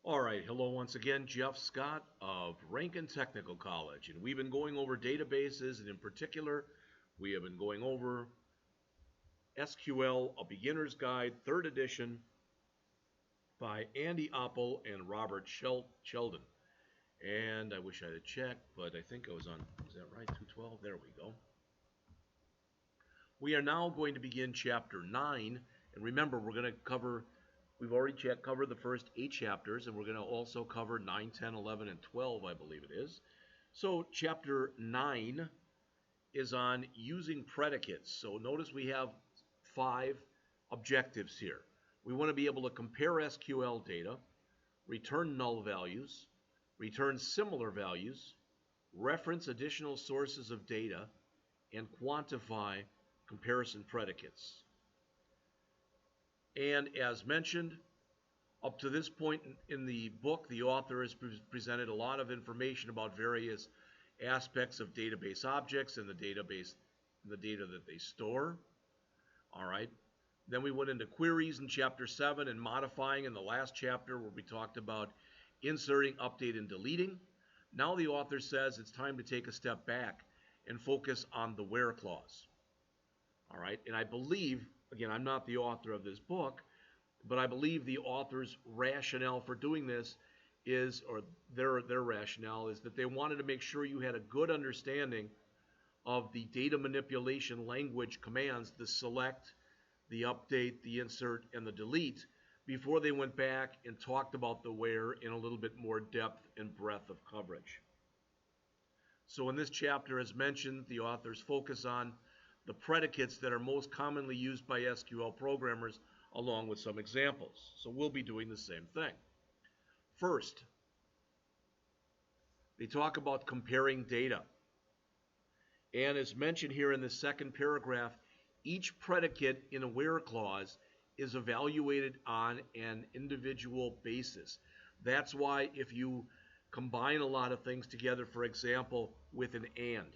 All right, hello once again, Jeff Scott of Rankin Technical College, and we've been going over databases, and in particular, we have been going over SQL, A Beginner's Guide, 3rd edition, by Andy Oppel and Robert Sheldon. And I wish I had checked, but I think I was on, is that right, 212? There we go. We are now going to begin Chapter 9, and remember, we're going to cover, we've already covered the first 8 chapters, and we're going to also cover 9, 10, 11, and 12, I believe it is. So Chapter 9 is on using predicates. So notice we have 5 objectives here. We want to be able to compare SQL data, return null values, return similar values, reference additional sources of data, and quantify comparison predicates. And as mentioned, up to this point in the book, the author has presented a lot of information about various aspects of database objects and the database, the data that they store. All right. Then we went into queries in Chapter 7 and modifying in the last chapter where we talked about inserting, updating, and deleting. Now the author says it's time to take a step back and focus on the where clause. All right, and I believe, again, I'm not the author of this book, but I believe the author's rationale for doing this is, or their rationale is that they wanted to make sure you had a good understanding of the data manipulation language commands, the select, the update, the insert, and the delete, before they went back and talked about the where in a little bit more depth and breadth of coverage. So in this chapter, as mentioned, the authors focus on the predicates that are most commonly used by SQL programmers, along with some examples. So we'll be doing the same thing. First, they talk about comparing data. And as mentioned here in the second paragraph, each predicate in a where clause is evaluated on an individual basis. That's why if you combine a lot of things together, for example, with an and,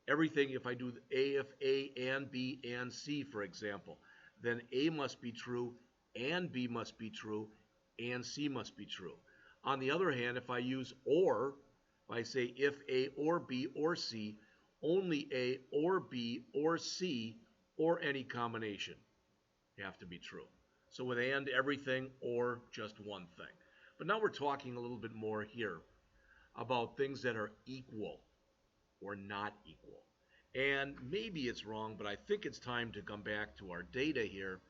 everything, if I do A, if A and B and C, for example, then A must be true, and B must be true, and C must be true. On the other hand, if I use or, if I say if A or B or C, only A or B or C or any combination have to be true. So with and, everything, or just one thing. But now we're talking a little bit more here about things that are equal or not equal. And maybe it's wrong, but I think it's time to come back to our data here.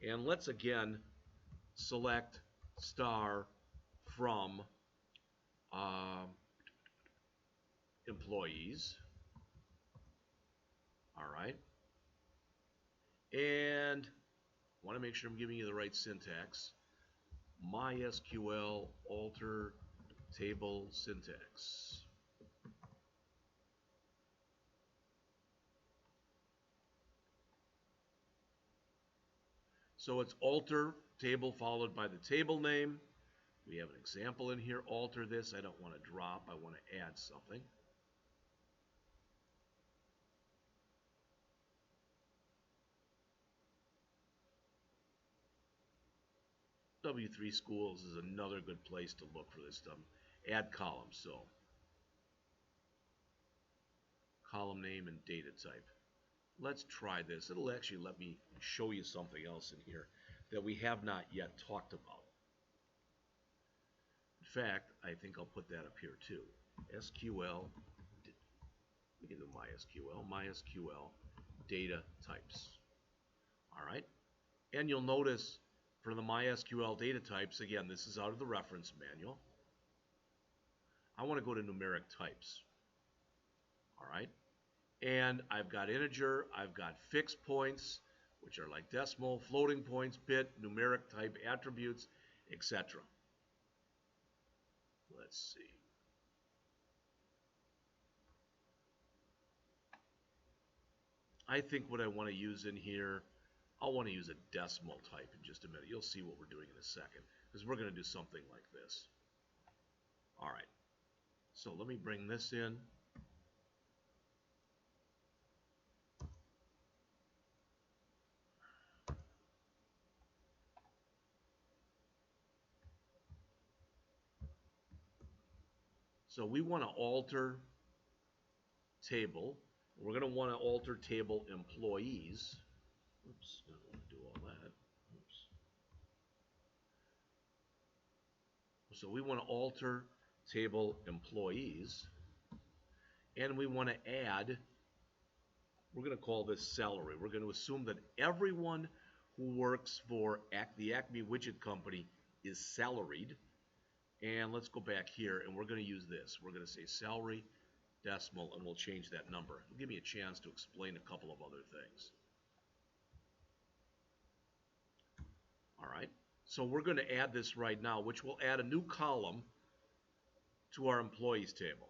And let's again select star from employees. All right. And I want to make sure I'm giving you the right syntax. MySQL alter table syntax. So it's alter table followed by the table name. We have an example in here, alter this. I don't want to drop, I want to add something. W3 Schools is another good place to look for this stuff. Add columns, so column name and data type. Let's try this. It'll actually let me show you something else in here that we have not yet talked about. In fact, I think I'll put that up here too. SQL, we can do MySQL data types. All right, and you'll notice for the MySQL data types, again, this is out of the reference manual. I want to go to numeric types. All right. And I've got integer, I've got fixed points, which are like decimal, floating points, bit, numeric type attributes, etc. Let's see. I think what I want to use in here, I'll want to use a decimal type in just a minute. You'll see what we're doing in a second, because we're going to do something like this. All right. So let me bring this in. So we want to alter table. We're going to want to alter table employees. Oops, I don't want to do all that. Oops. So we want to alter table employees, and we want to add, we're going to call this salary. We're going to assume that everyone who works for the Acme Widget Company is salaried. And let's go back here, and we're going to use this. We're going to say salary, decimal, and we'll change that number. It'll give me a chance to explain a couple of other things. All right, so we're going to add this right now, which will add a new column to our employees table.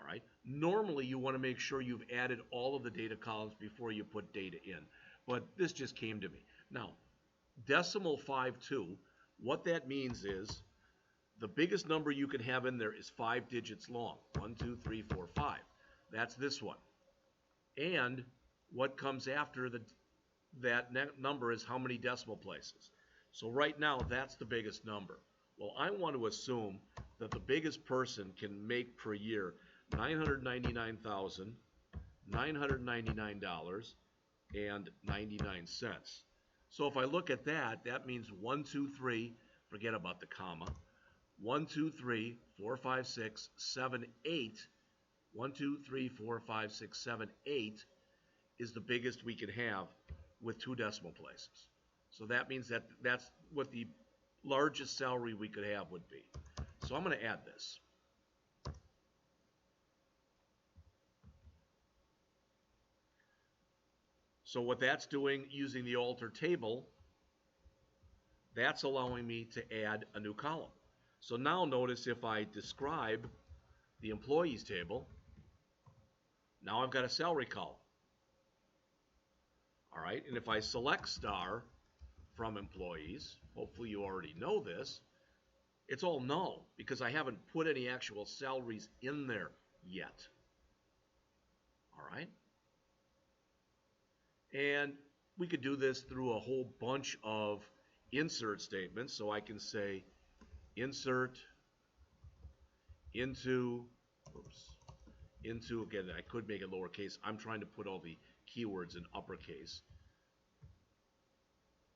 All right, normally you want to make sure you've added all of the data columns before you put data in, but this just came to me. Now, decimal 52, what that means is the biggest number you can have in there is 5 digits long. 1, 2, 3, 4, 5. That's this one. And what comes after that number is how many decimal places. So right now, that's the biggest number. Well, I want to assume that the biggest person can make per year $999,999.99. So if I look at that, that means 1, 2, 3, forget about the comma, 1, 2, 3, 4, 5, 6, 7, 8. 1, 2, 3, 4, 5, 6, 7, 8 is the biggest we can have with 2 decimal places. So that means that that's what the largest salary we could have would be. So I'm going to add this. So what that's doing using the alter table, that's allowing me to add a new column. So now notice if I describe the employees table, now I've got a salary column. All right, and if I select star from employees, hopefully you already know this, it's all null because I haven't put any actual salaries in there yet. All right, and we could do this through a whole bunch of insert statements. So I can say insert into, again, I could make it lowercase. I'm trying to put all the keywords in uppercase.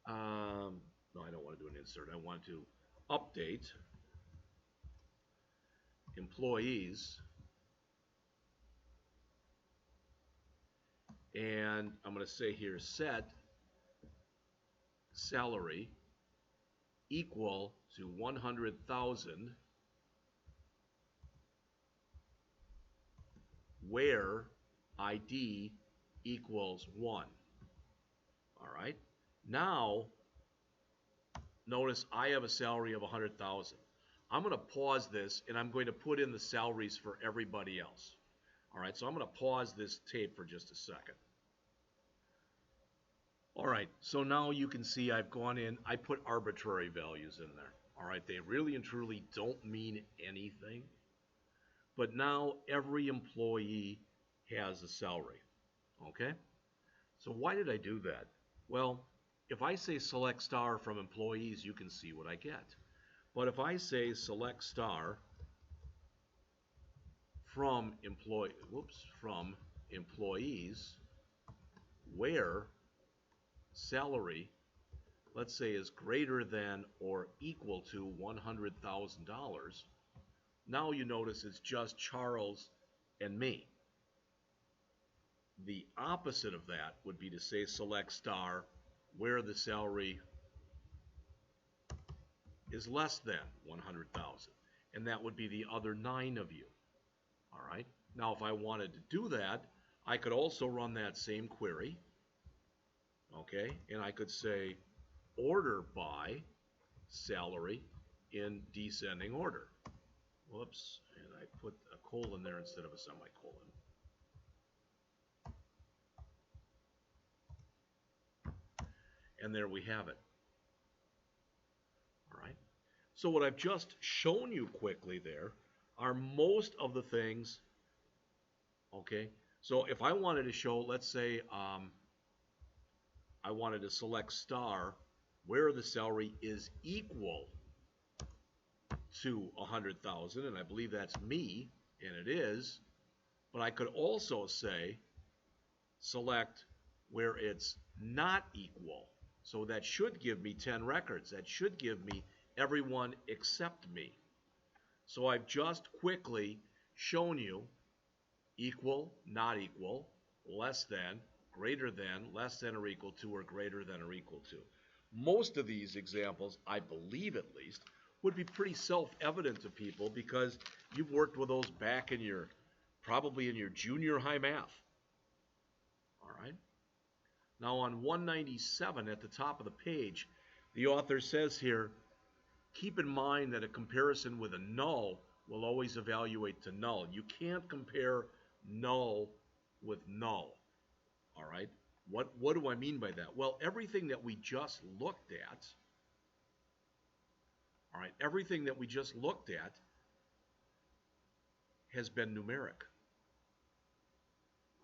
No, I don't want to do an insert. I want to update employees, and I'm going to say here set salary equal to 100,000 where ID equals 1. All right. Now, notice I have a salary of 100,000. I'm going to pause this, and I'm going to put in the salaries for everybody else. All right, so I'm going to pause this tape for just a second. All right, so now you can see I've gone in, I put arbitrary values in there. All right, they really and truly don't mean anything. But now every employee has a salary. Okay? So why did I do that? Well, if I say select star from employees, you can see what I get. But if I say select star from employees, where salary, let's say, is greater than or equal to $100,000, now you notice it's just Charles and me. The opposite of that would be to say select star where the salary is less than 100,000, and that would be the other 9 of you. All right. Now, if I wanted to do that, I could also run that same query. Okay, and I could say order by salary in descending order. Whoops, and I put a colon there instead of a semicolon. And there we have it. All right. So what I've just shown you quickly there are most of the things. Okay. So if I wanted to show, let's say, I wanted to select star where the salary is equal to 100,000, and I believe that's me, and it is. But I could also say select where it's not equal. So that should give me 10 records. That should give me everyone except me. So I've just quickly shown you equal, not equal, less than, greater than, less than or equal to, or greater than or equal to. Most of these examples, I believe at least, would be pretty self-evident to people because you've worked with those back in your, probably in your junior high math. All right. Now on 197 at the top of the page, the author says here, keep in mind that a comparison with a null will always evaluate to null. You can't compare null with null. All right. What do I mean by that? Well, everything that we just looked at, all right, everything that we just looked at has been numeric.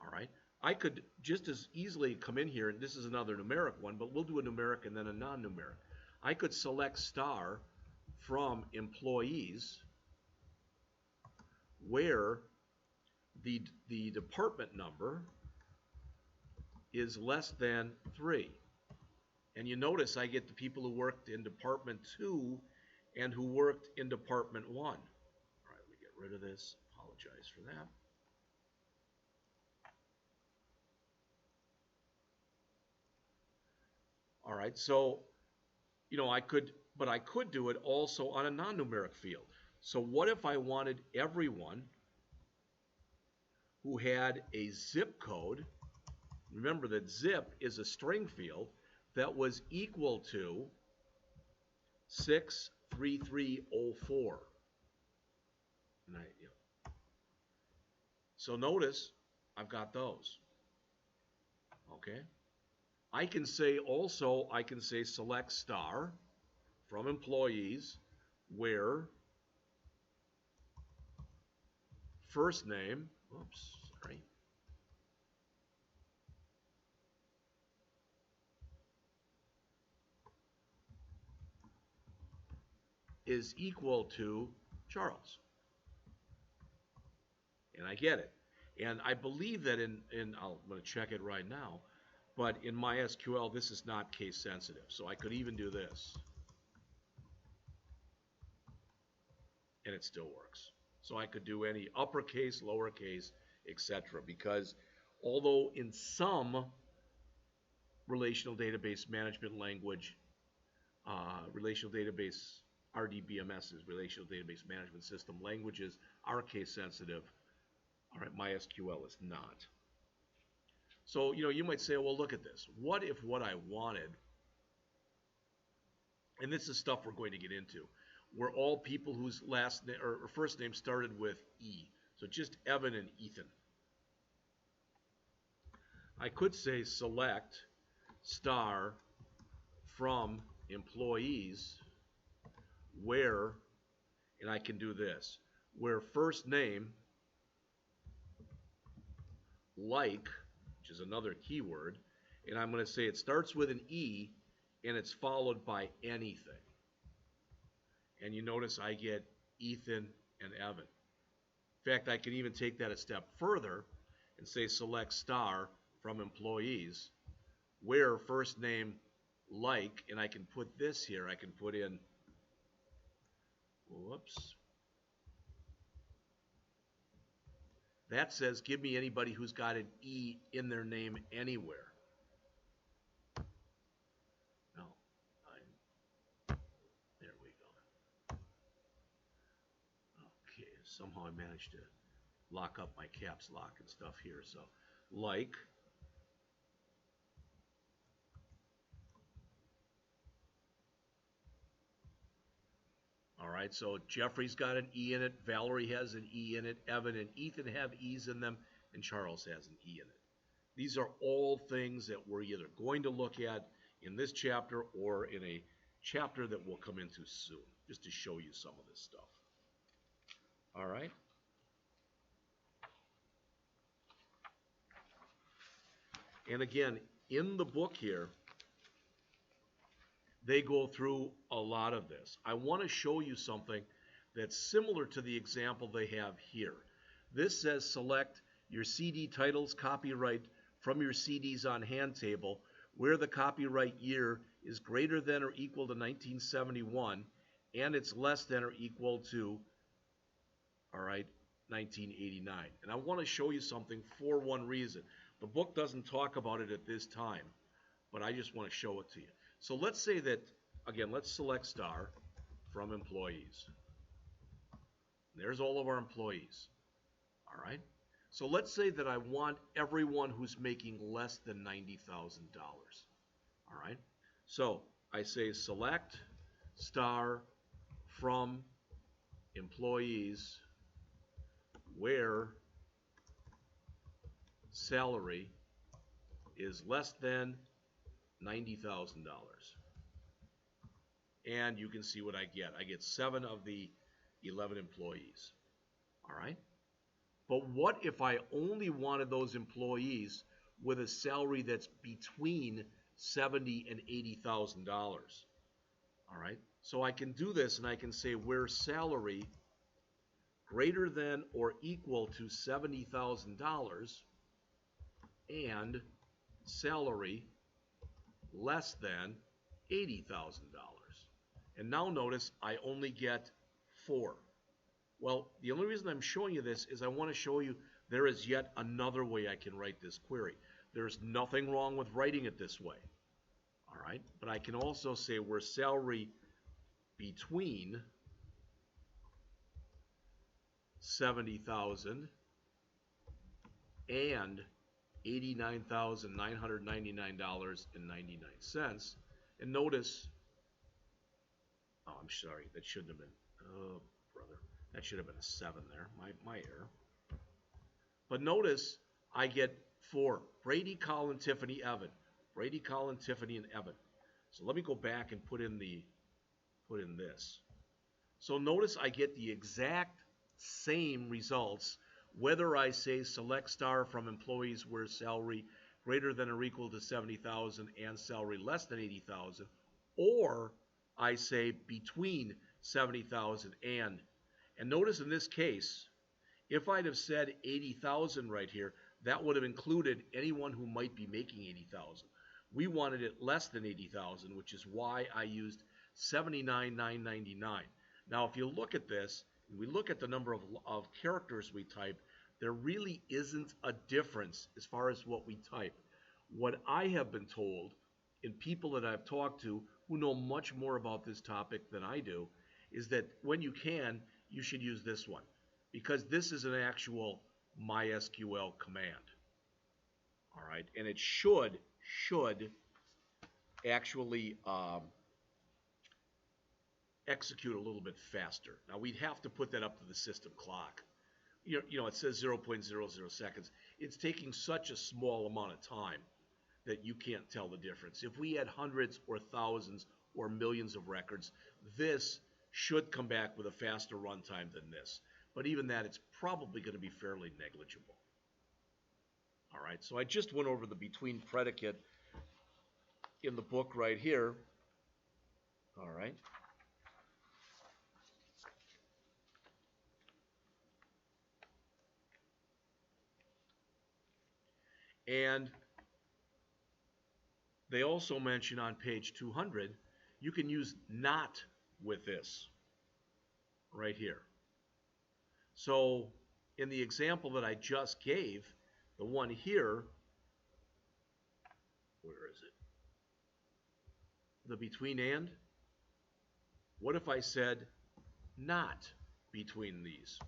All right. I could just as easily come in here, and this is another numeric one, but we'll do a numeric and then a non-numeric. I could select star from employees where the department number is less than 3. And you notice I get the people who worked in Department 2 and who worked in Department 1. All right, let me get rid of this. Apologize for that. All right, so, I could do it also on a non-numeric field. So what if I wanted everyone who had a zip code? Remember that zip is a string field that was equal to 63304. And so notice I've got those. Okay. I can say select star from employees where first name, is equal to Charles. And I get it. And I believe that I'm going to check it right now, but in MySQL, this is not case sensitive. So I could even do this. And it still works. So I could do any uppercase, lowercase, etc. Because although in some relational database management language, relational database RDBMSs, relational database management system languages are case sensitive, all right, MySQL is not. So, you might say, well, look at this. What if what I wanted, and this is stuff we're going to get into, were all people whose last name or first name started with E. So just Evan and Ethan. I could say select star from employees where, and I can do this, where first name, like, which is another keyword, and I'm going to say it starts with an E and it's followed by anything. And you notice I get Ethan and Evan. In fact, I can even take that a step further and say select star from employees where first name like, and I can put this here, I can put in, whoops. That says give me anybody who's got an E in their name anywhere. No, there we go. Okay, somehow I managed to lock up my caps lock and stuff here. So like, all right, so Jeffrey's got an E in it, Valerie has an E in it, Evan and Ethan have E's in them, and Charles has an E in it. These are all things that we're either going to look at in this chapter or in a chapter that we'll come into soon, just to show you some of this stuff. All right? And again, in the book here, they go through a lot of this. I want to show you something that's similar to the example they have here. This says select your CD titles copyright from your CDs on hand table where the copyright year is greater than or equal to 1971 and it's less than or equal to, all right, 1989. And I want to show you something for one reason. The book doesn't talk about it at this time, but I just want to show it to you. So let's say that, again, let's select star from employees. There's all of our employees, all right? So let's say that I want everyone who's making less than $90,000, all right? So I say select star from employees where salary is less than $90,000. And you can see what I get. I get 7 of the 11 employees. All right? But what if I only wanted those employees with a salary that's between $70,000 and $80,000? All right? So I can do this and I can say where salary greater than or equal to $70,000 and salary less than $80,000. And now notice I only get 4. Well, the only reason I'm showing you this is I want to show you there is yet another way I can write this query. There's nothing wrong with writing it this way. All right? But I can also say where salary between $70,000 and $89,999.99. And notice, oh, I'm sorry, that shouldn't have been, oh, brother, that should have been a 7 there, my error. But notice I get 4, Brady, Colin, Tiffany, Evan. Brady, Colin, Tiffany, and Evan. So let me go back and put in this. So notice I get the exact same results whether I say select star from employees where salary greater than or equal to 70,000 and salary less than 80,000, or I say between 70,000 and notice in this case, if I'd have said 80,000 right here, that would have included anyone who might be making 80,000. We wanted it less than 80,000, which is why I used 79,999. Now, if you look at this, and we look at the number of characters we type, there really isn't a difference as far as what we type. What I have been told in people that I've talked to who know much more about this topic than I do is that when you can, you should use this one because this is an actual MySQL command. All right, and it should actually execute a little bit faster. Now we'd have to put that up to the system clock. You know, it says 0.00 seconds. It's taking such a small amount of time that you can't tell the difference. If we had hundreds or thousands or millions of records, this should come back with a faster runtime than this. But even that, it's probably going to be fairly negligible. All right, so I just went over the between predicate in the book right here. All right. And they also mention on page 200, you can use not with this right here. So in the example that I just gave, the one here, where is it? The between and. What if I said not between these?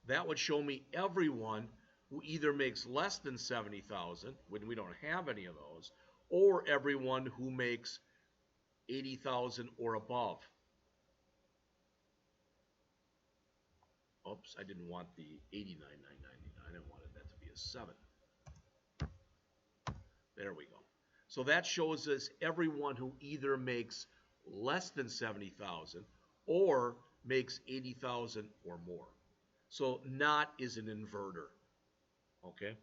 That would show me everyone who either makes less than 70,000, when we don't have any of those, or everyone who makes 80,000 or above. Oops, I didn't want the 89,999. I wanted that to be a 7. There we go. So that shows us everyone who either makes less than 70,000 or makes 80,000 or more. So not is an inverter. Okay?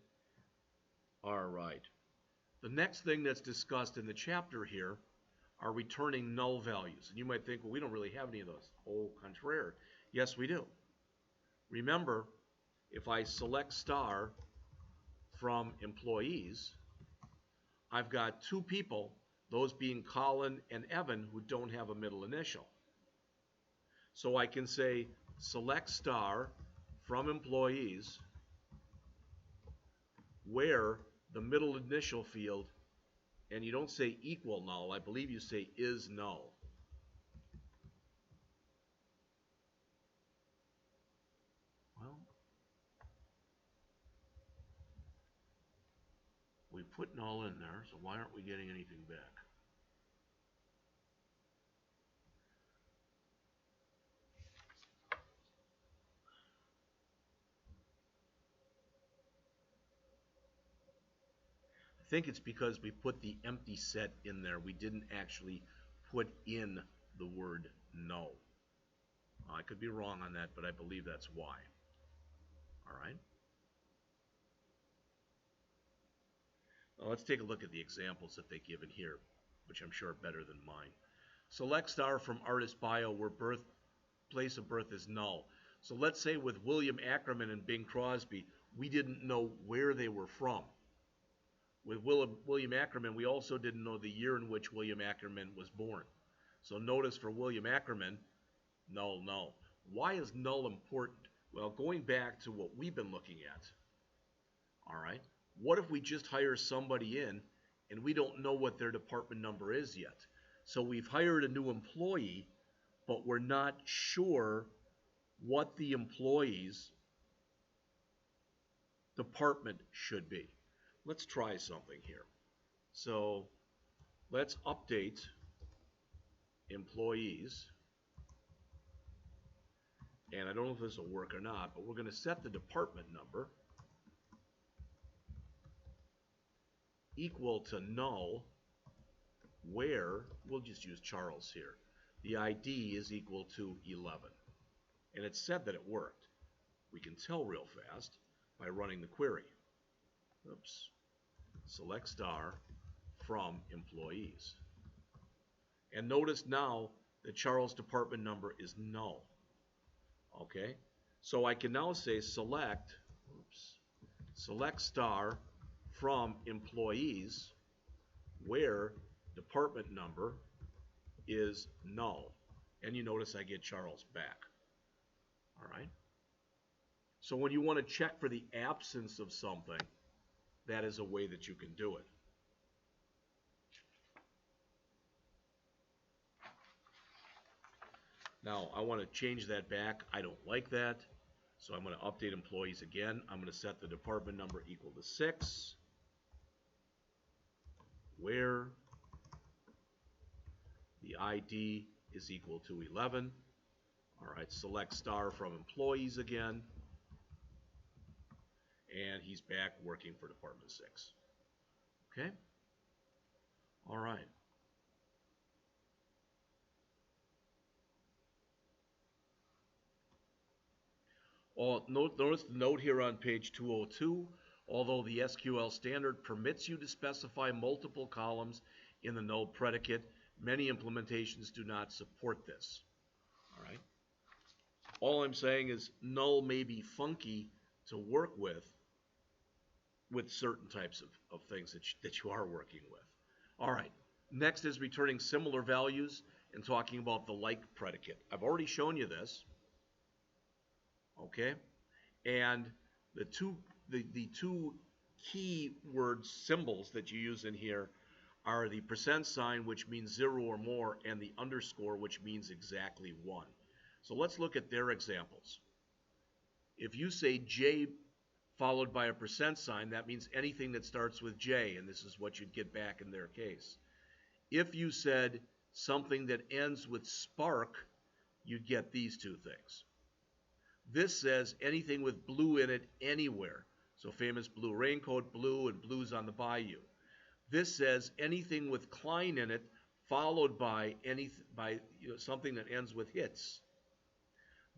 All right. The next thing that's discussed in the chapter here are returning null values. And you might think, well, we don't really have any of those. Au contraire. Yes, we do. Remember, if I select star from employees, I've got two people, those being Colin and Evan, who don't have a middle initial. So I can say select star from employees where the middle initial field, and you don't say equal null, I believe you say is null. Well, we put null in there, so why aren't we getting anything back? I think it's because we put the empty set in there. We didn't actually put in the word no. I could be wrong on that, but I believe that's why. All right. Now let's take a look at the examples that they give in here, which I'm sure are better than mine. Select star from artist bio where place of birth is null. So let's say with William Ackerman and Bing Crosby, we didn't know where they were from. With William Ackerman, we also didn't know the year in which William Ackerman was born. So notice for William Ackerman, null, null. Why is null important? Well, going back to what we've been looking at, all right, what if we just hire somebody in and we don't know what their department number is yet? So we've hired a new employee, but we're not sure what the employee's department should be. Let's try something here. So let's update employees. And I don't know if this will work or not, but we're going to set the department number equal to null where, we'll just use Charles here, the ID is equal to 11. And it said that it worked. We can tell real fast by running the query. Oops. Select star from employees. And notice now that Charles' department number is null. Okay? So I can now say select star from employees where department number is null. And you notice I get Charles back. All right? So when you want to check for the absence of something, that is a way that you can do it. Now, I want to change that back. I don't like that. So I'm going to update employees again. I'm going to set the department number equal to 6, where the ID is equal to 11. All right, select star from employees again. And he's back working for Department 6. Okay? All right. Notice the note here on page 202. Although the SQL standard permits you to specify multiple columns in the null predicate, many implementations do not support this. All right. All I'm saying is null may be funky to work with certain types of things that you are working with. All right. Next is returning similar values and talking about the like predicate. I've already shown you this. Okay? And the two key word symbols that you use in here are the %, which means 0 or more, and the underscore, which means exactly 1. So let's look at their examples. If you say J followed by a %, that means anything that starts with J, and this is what you'd get back in their case. If you said something that ends with spark, you'd get these two things. This says anything with blue in it anywhere. So famous blue raincoat, blue, and blues on the bayou. This says anything with Klein in it, followed by something that ends with hits.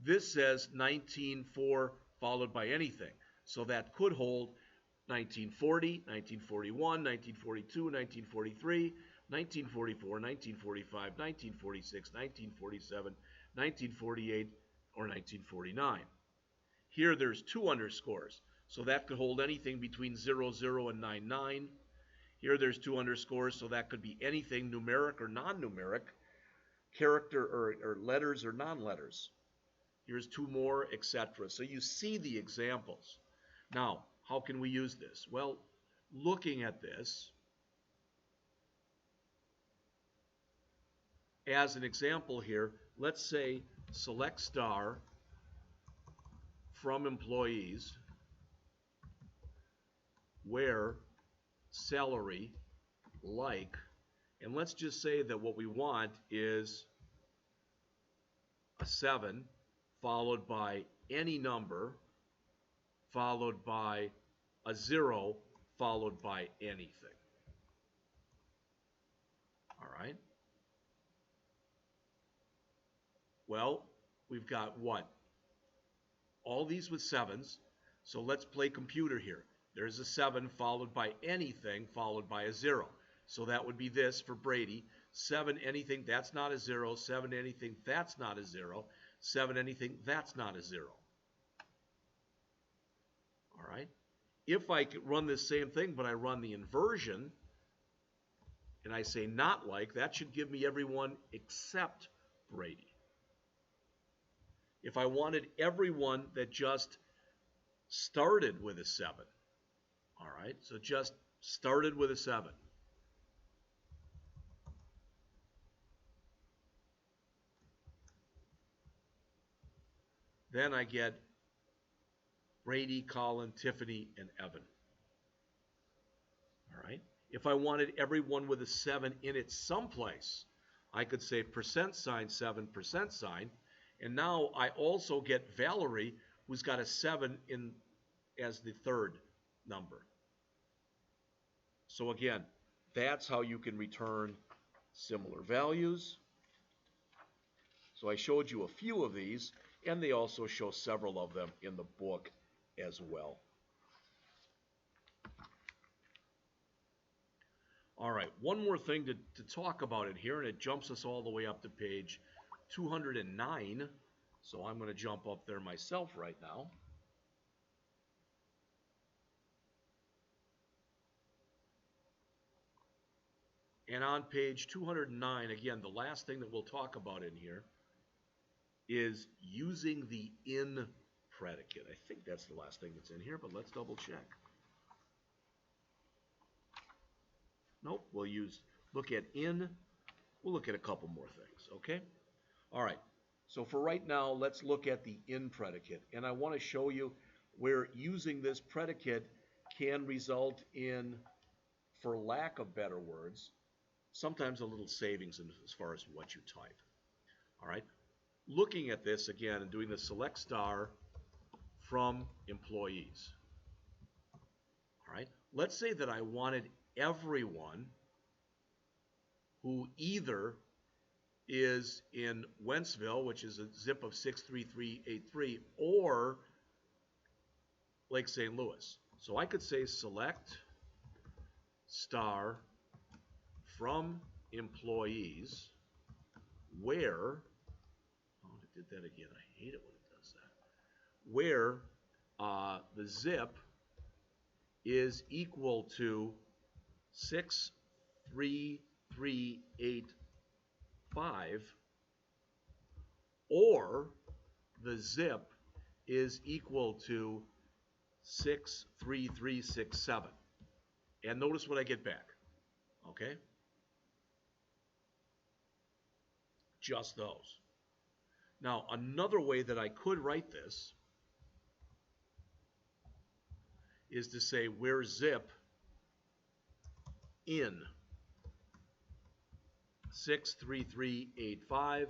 This says 1904 followed by anything. So that could hold 1940, 1941, 1942, 1943, 1944, 1945, 1946, 1947, 1948, or 1949. Here there's 2 underscores, so that could hold anything between 00 and 99. Here there's 2 underscores, so that could be anything numeric or non-numeric, character or letters or non-letters. Here's 2 more, etc. So you see the examples. Now, how can we use this? Well, looking at this, as an example here, let's say select star from employees where salary like, and let's just say that what we want is a 7 followed by any number followed by a 0 followed by anything. All right? Well, we've got what? All these with 7s. So let's play computer here. There's a 7 followed by anything followed by a 0. So that would be this for Brady. 7 anything, that's not a 0. 7 anything, that's not a 0. 7 anything, that's not a 0. All right? If I could run this same thing, but I run the inversion, and I say not like, that should give me everyone except Brady. If I wanted everyone that just started with a 7, all right, so just started with a 7. Then I get Brady, Colin, Tiffany, and Evan. All right. If I wanted everyone with a 7 in it someplace, I could say %sign 7 %sign, and now I also get Valerie, who's got a 7 in as the third number. So again, that's how you can return similar values. So I showed you a few of these, and they also show several of them in the book as well. All right, one more thing to talk about in here, and it jumps us all the way up to page 209. So I'm going to jump up there myself right now. And on page 209, again, the last thing that we'll talk about in here is using the in predicate. I think that's the last thing that's in here, but let's double check. Nope, we'll look at in. We'll look at a couple more things, okay? All right, so for right now, let's look at the in predicate. And I want to show you where using this predicate can result in, for lack of better words, sometimes a little savings as far as what you type. All right, looking at this again and doing the select star from employees. All right, let's say that I wanted everyone who either is in Wentzville, which is a zip of 63383, or Lake St. Louis. So I could say select star from employees where, oh, it did that again. I hate it when it does that. Where the zip is equal to 63385, or the zip is equal to 63367. And notice what I get back. Okay? Just those. Now, another way that I could write this is to say where zip in 63385,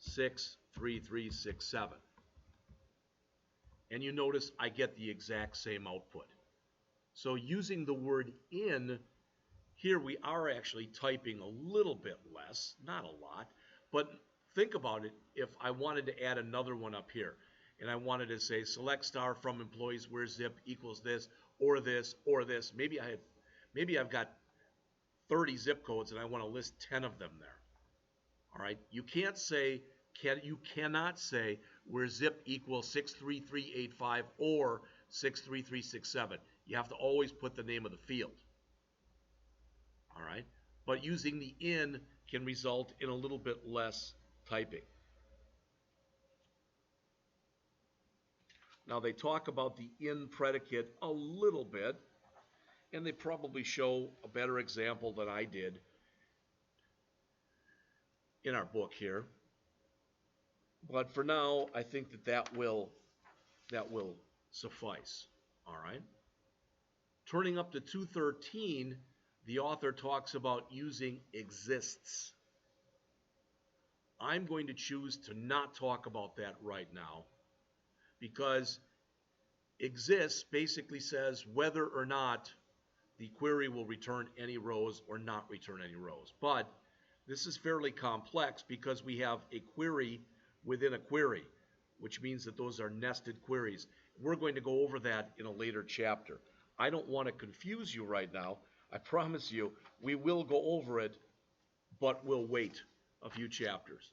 63367. And you notice I get the exact same output. So using the word in, here we are actually typing a little bit less, not a lot, but think about it. If I wanted to add another one up here, and I wanted to say select star from employees where zip equals this, or this, or this, maybe I've got 30 zip codes and I want to list 10 of them there. All right, you can't say You cannot say where zip equals 63385 or 63367. You have to always put the name of the field. All right? But using the in can result in a little bit less typing. Now they talk about the in predicate a little bit, and they probably show a better example than I did in our book here. But for now, I think that will suffice. All right. Turning up to 213, the author talks about using exists. I'm going to choose to not talk about that right now because exists basically says whether or not the query will return any rows or not return any rows. But this is fairly complex because we have a query within a query, which means that those are nested queries. We're going to go over that in a later chapter. I don't want to confuse you right now. I promise you we will go over it, but we'll wait a few chapters.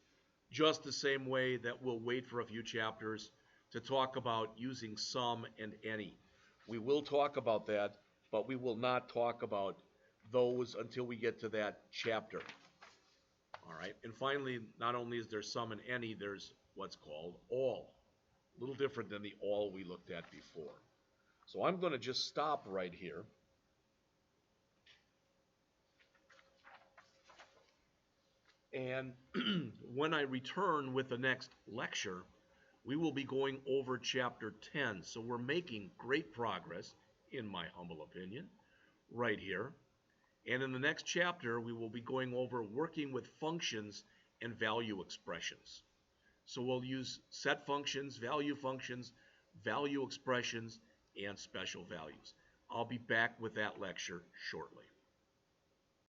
Just the same way that we'll wait for a few chapters to talk about using some and any. We will talk about that, but we will not talk about those until we get to that chapter. All right, and finally, not only is there some and any, there's what's called all. A little different than the all we looked at before. So I'm going to just stop right here. And when I return with the next lecture, we will be going over Chapter 10. So we're making great progress, in my humble opinion, right here. And in the next chapter, we will be going over working with functions and value expressions. So we'll use set functions, value expressions, and special values. I'll be back with that lecture shortly.